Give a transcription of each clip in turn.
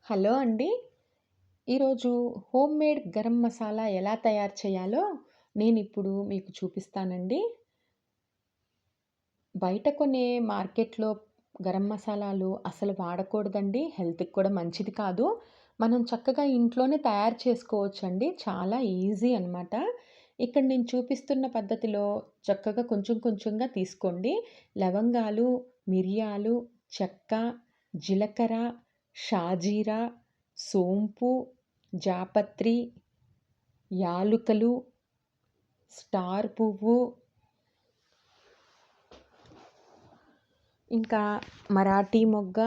Hello అండి. ఈరోజు home made garam masala ఎలా తయారు చేయాలో నేనిప్పుడు మీకు చూపిస్తానండి. బయట కొనే మార్కెట్‌లో గరం మసాలాలు అసలు వాడకూడదండి. హెల్త్‌కి కూడా మంచిది కాదు. మనం చక్కగా ఇంట్లోనే తయారు చేసుకోవచ్చండి. చాలా ఈజీ అనమాట. ఇక్కడ నేను చూపిస్తున్న పద్ధతిలో చక్కగా కొంచెం కొంచెంగా తీసుకోండి. లవంగాలు, మిరియాలు, చెక్క, జీలకర్ర, షాజీరా, సోంపు, జాపత్రి, యాలుకలు, స్టార్ పువ్వు, ఇంకా మరాఠీ మొగ్గ,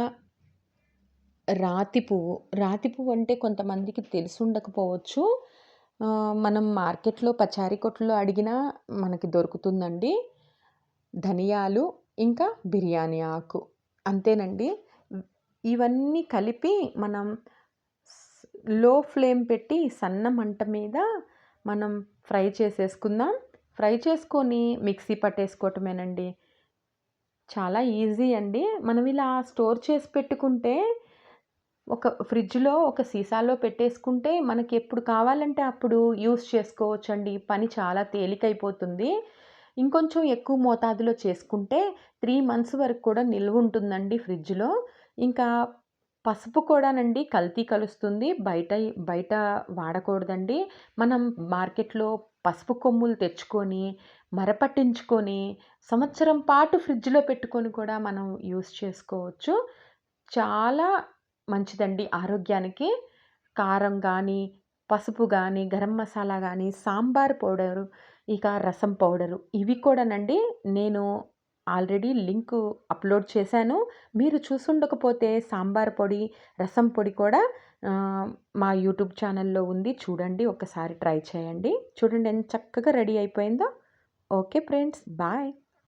రాతి పువ్వు. రాతి పువ్వు అంటే కొంతమందికి తెలిసుండకపోవచ్చు. మనం మార్కెట్‌లో పచారీ కొట్టులో అడిగినా మనకి దొరుకుతుందండి. ధనియాలు, ఇంకా బిర్యానీ ఆకు. అంతేనండి. ఇవన్నీ కలిపి మనం స్ లో ఫ్లేమ్ పెట్టి సన్న మంట మీద మనం ఫ్రై చేసేసుకుందాం. ఫ్రై చేసుకొని మిక్సీ పట్టేసుకోవటమేనండి. చాలా ఈజీ అండి. మనం ఇలా స్టోర్ చేసి పెట్టుకుంటే ఫ్రిడ్జ్‌లో ఒక సీసాలో పెట్టేసుకుంటే మనకి ఎప్పుడు కావాలంటే అప్పుడు యూజ్ చేసుకోవచ్చండి. పని చాలా తేలికైపోతుంది. ఇంకొంచెం ఎక్కువ మోతాదులో చేసుకుంటే 3 మంత్స్ వరకు కూడా నిల్వుంటుందండి ఫ్రిడ్జ్‌లో. ఇంకా పసుపు కూడానండి కల్తీ కలుస్తుంది. బయట వాడకూడదండి. మనం మార్కెట్‌లో పసుపు కొమ్ములు తెచ్చుకొని, మరపట్టించుకొని, సంవత్సరం పాటు ఫ్రిడ్జ్‌లో పెట్టుకొని కూడా మనం యూజ్ చేసుకోవచ్చు. చాలా మంచిదండి ఆరోగ్యానికి. కారం గానీ, పసుపు గానీ, గరం మసాలా గానీ, సాంబార్ పౌడరు, ఇక రసం పౌడరు ఇవి కూడానండి నేను ఆల్రెడీ లింకు అప్‌లోడ్ చేశాను. మీరు చూసుండకపోతే సాంబార్ పొడి, రసం పొడి కూడా ఆహ్, మా యూట్యూబ్ ఛానల్‌లో ఉంది. చూడండి. ఒకసారి ట్రై చేయండి. చూడండి ఎంత చక్కగా రెడీ అయిపోయిందో. Okay friends. బాయ్.